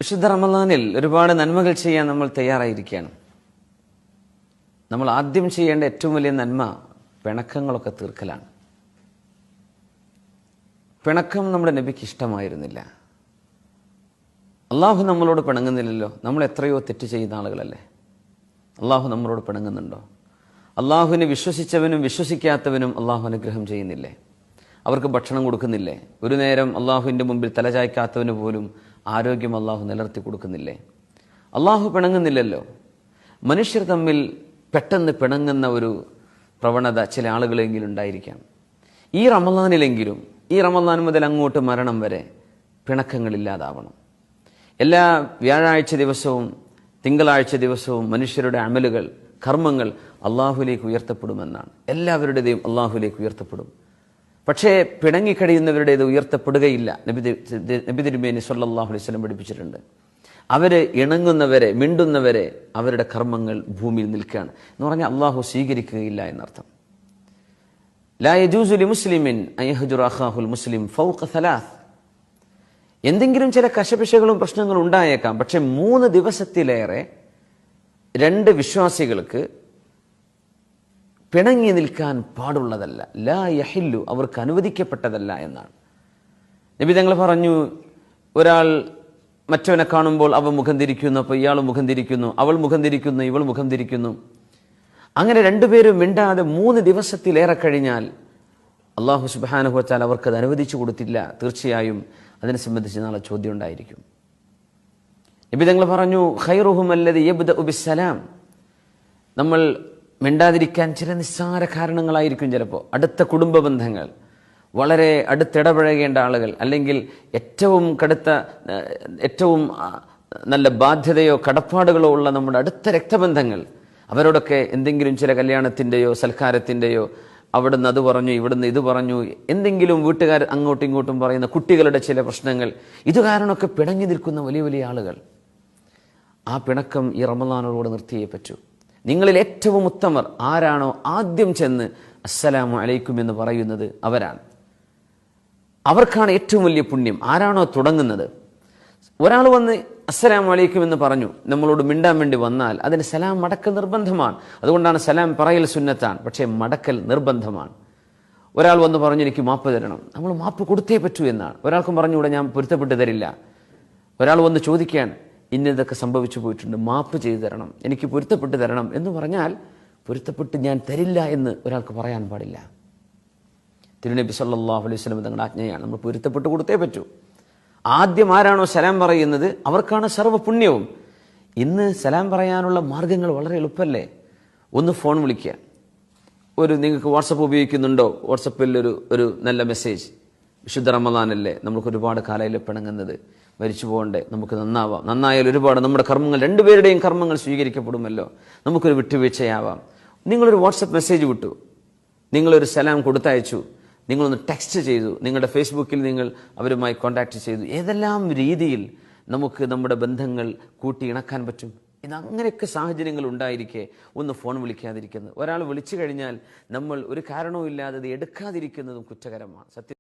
വിശുദ്ധ റമളാനിൽ ഒരുപാട് നന്മകൾ ചെയ്യാൻ നമ്മൾ തയ്യാറായിരിക്കുകയാണ്. നമ്മൾ ആദ്യം ചെയ്യേണ്ട ഏറ്റവും വലിയ നന്മ പിണക്കങ്ങളൊക്കെ തീർക്കലാണ്. പിണക്കം നമ്മുടെ നബിക്ക് ഇഷ്ടമായിരുന്നില്ല. അള്ളാഹു നമ്മളോട് പിണങ്ങുന്നില്ലല്ലോ. നമ്മൾ എത്രയോ തെറ്റ് ചെയ്യുന്ന ആളുകളല്ലേ. അള്ളാഹു നമ്മളോട് പിണങ്ങുന്നുണ്ടോ? അള്ളാഹുവിനെ വിശ്വസിച്ചവനും വിശ്വസിക്കാത്തവനും അള്ളാഹു അനുഗ്രഹം ചെയ്യുന്നില്ലേ? അവർക്ക് ഭക്ഷണം കൊടുക്കുന്നില്ലേ? ഒരു നേരം അള്ളാഹുവിൻ്റെ മുമ്പിൽ തലചായ്ക്കാത്തവന് പോലും ആരോഗ്യം അള്ളാഹു നിലനിർത്തി കൊടുക്കുന്നില്ലേ? അള്ളാഹു പിണങ്ങുന്നില്ലല്ലോ. മനുഷ്യർ തമ്മിൽ പെട്ടെന്ന് പിണങ്ങുന്ന ഒരു പ്രവണത ചില ആളുകളെങ്കിലും ഉണ്ടായിരിക്കാം. ഈ റമളാനിലെങ്കിലും, ഈ റമളാൻ മുതൽ അങ്ങോട്ട് മരണം വരെ പിണക്കങ്ങളില്ലാതാവണം. എല്ലാ വ്യാഴാഴ്ച ദിവസവും തിങ്കളാഴ്ച ദിവസവും മനുഷ്യരുടെ അമലുകൾ, കർമ്മങ്ങൾ അള്ളാഹുലേക്ക് ഉയർത്തപ്പെടുമെന്നാണ്. എല്ലാവരുടേതും അള്ളാഹുലേക്ക് ഉയർത്തപ്പെടും. പക്ഷേ പിണങ്ങിക്കഴിയുന്നവരുടേത് ഉയർത്തപ്പെടുകയില്ല. നബി തിരുമേനി സ്വല്ലല്ലാഹു അലൈഹി വസല്ലം പഠിപ്പിച്ചിട്ടുണ്ട്. അവര് ഇണങ്ങുന്നവരെ, മിണ്ടുന്നവരെ അവരുടെ കർമ്മങ്ങൾ ഭൂമിയിൽ നിൽക്കുകയാണ് എന്ന് പറഞ്ഞാൽ അള്ളാഹു സ്വീകരിക്കുകയില്ല എന്നർത്ഥം. ലാ യജൂസു ലിമുസ്ലിമിൻ അൻ യഹ്ജുറ അഖാഹുൽ മുസ്ലിം ഫൗഖ സലാസ്. എന്തെങ്കിലും ചില കശപിശകളും പ്രശ്നങ്ങളും ഉണ്ടായേക്കാം. പക്ഷെ 3 ദിവസത്തിലേറെ 2 വിശ്വാസികൾക്ക് പിണങ്ങി നിൽക്കാൻ പാടുള്ളതല്ല. ലാ യഹില്ലു, അവർക്ക് അനുവദിക്കപ്പെട്ടതല്ല എന്നാണ്. നബി തങ്ങൾ പറഞ്ഞു, ഒരാൾ മറ്റവനെ കാണുമ്പോൾ അവൻ മുഖം തിരിക്കുന്നു, അപ്പോൾ ഇയാൾ മുഖം തിരിക്കുന്നു, അവൾ മുഖം തിരിക്കുന്നു, ഇവൾ മുഖം തിരിക്കുന്നു. അങ്ങനെ 2 പേരും മിണ്ടാതെ 3 ദിവസത്തിലേറെ കഴിഞ്ഞാൽ അള്ളാഹു സുബ്ഹാനഹു വ തആല അവർക്കത് അനുവദിച്ചു കൊടുത്തില്ല. തീർച്ചയായും അതിനെ സംബന്ധിച്ച് നാളെ ചോദ്യം ഉണ്ടായിരിക്കും. നബി തങ്ങൾ പറഞ്ഞു, ഖൈറുഹും അല്ലദി യബ്ദഉ ബിസ്സലാം. നമ്മൾ മിണ്ടാതിരിക്കാൻ ചില നിസ്സാര കാരണങ്ങളായിരിക്കും. ചിലപ്പോൾ അടുത്ത കുടുംബ ബന്ധങ്ങൾ, വളരെ അടുത്തിടപഴകേണ്ട ആളുകൾ, അല്ലെങ്കിൽ ഏറ്റവും നല്ല ബാധ്യതയോ കടപ്പാടുകളോ ഉള്ള നമ്മുടെ അടുത്ത രക്തബന്ധങ്ങൾ, അവരോടൊക്കെ എന്തെങ്കിലും ചില കല്യാണത്തിൻ്റെയോ സൽക്കാരത്തിൻ്റെയോ അവിടുന്ന് അത് പറഞ്ഞു, ഇവിടുന്ന് ഇത് പറഞ്ഞു, എന്തെങ്കിലും വീട്ടുകാർ അങ്ങോട്ടും ഇങ്ങോട്ടും പറയുന്ന കുട്ടികളുടെ ചില പ്രശ്നങ്ങൾ, ഇത് കാരണമൊക്കെ പിണങ്ങി നിൽക്കുന്ന വലിയ വലിയ ആളുകൾ. ആ പിണക്കം ഈ റമളാനോട് നിർത്തിയേ പറ്റൂ. നിങ്ങളിൽ ഏറ്റവും ഉത്തമർ ആരാണോ ആദ്യം ചെന്ന് അസ്സലാമു അലൈക്കും എന്ന് പറയുന്നത് അവരാണ്. അവർക്കാണ് ഏറ്റവും വലിയ പുണ്യം. ആരാണോ തുടങ്ങുന്നത്, ഒരാൾ വന്ന് അസ്സലാമു അലൈക്കും എന്ന് പറഞ്ഞു നമ്മളോട് മിണ്ടാൻ വേണ്ടി വന്നാൽ അതിന് സലാം മടക്കൽ നിർബന്ധമാണ്. അതുകൊണ്ടാണ് സലാം പറയൽ സുന്നത്താണ്, പക്ഷേ മടക്കൽ നിർബന്ധമാണ്. ഒരാൾ വന്ന് പറഞ്ഞു എനിക്ക് മാപ്പ് തരണം, നമ്മൾ മാപ്പ് കൊടുത്തേ പറ്റൂ എന്നാണ്. ഒരാൾക്കും പറഞ്ഞുകൂടെ ഞാൻ പൊരുത്തപ്പെട്ട് തരില്ല. ഒരാൾ വന്ന് ചോദിക്കാൻ ഇന്നതൊക്കെ സംഭവിച്ചു പോയിട്ടുണ്ട്, മാപ്പ് ചെയ്തു തരണം, എനിക്ക് പൊരുത്തപ്പെട്ട് തരണം എന്ന് പറഞ്ഞാൽ പൊരുത്തപ്പെട്ട് ഞാൻ തരില്ല എന്ന് ഒരാൾക്ക് പറയാൻ പാടില്ല. തിരുനബി സല്ലല്ലാഹു അലൈഹി വസല്ലം തങ്ങളുടെ ആജ്ഞയാണ്, നമ്മൾ പൊരുത്തപ്പെട്ട് കൊടുത്തേ പറ്റൂ. ആദ്യം ആരാണോ സലാം പറയുന്നത് അവർക്കാണ് സർവ്വ പുണ്യവും. ഇന്ന് സലാം പറയാനുള്ള മാർഗങ്ങൾ വളരെ എളുപ്പമല്ലേ. ഒന്ന് ഫോൺ വിളിക്കുക, നിങ്ങൾക്ക് വാട്സപ്പ് ഉപയോഗിക്കുന്നുണ്ടോ, വാട്സപ്പിൽ ഒരു നല്ല മെസ്സേജ്. വിശുദ്ധ റമളാനല്ലേ, നമുക്ക് ഒരുപാട് കാലയിൽ പിണങ്ങുന്നത്, മരിച്ചു പോകണ്ടേ, നമുക്ക് നന്നാവാം, നന്നായാൽ ഒരുപാട് നമ്മുടെ കർമ്മങ്ങൾ, 2 പേരുടെയും കർമ്മങ്ങൾ സ്വീകരിക്കപ്പെടുമല്ലോ, നമുക്കൊരു വിട്ടുവീഴ്ചയാവാം. നിങ്ങളൊരു വാട്സപ്പ് മെസ്സേജ് വിട്ടു, നിങ്ങളൊരു സലാം കൊടുത്തയച്ചു, നിങ്ങളൊന്ന് ടെക്സ്റ്റ് ചെയ്തു, നിങ്ങളുടെ ഫേസ്ബുക്കിൽ നിങ്ങൾ അവരുമായി കോൺടാക്ട് ചെയ്തു. ഏതെല്ലാം രീതിയിൽ നമുക്ക് നമ്മുടെ ബന്ധങ്ങൾ കൂട്ടി ഇണക്കാൻ പറ്റും. അങ്ങനെയൊക്കെ സാഹചര്യങ്ങൾ ഉണ്ടായിരിക്കെ ഒന്ന് ഫോൺ വിളിക്കാതിരിക്കുന്നത്, ഒരാൾ വിളിച്ചു കഴിഞ്ഞാൽ നമ്മൾ ഒരു കാരണവും ഇല്ലാതെ എടുക്കാതിരിക്കുന്നതും കുറ്റകരമാണ്. സത്യം.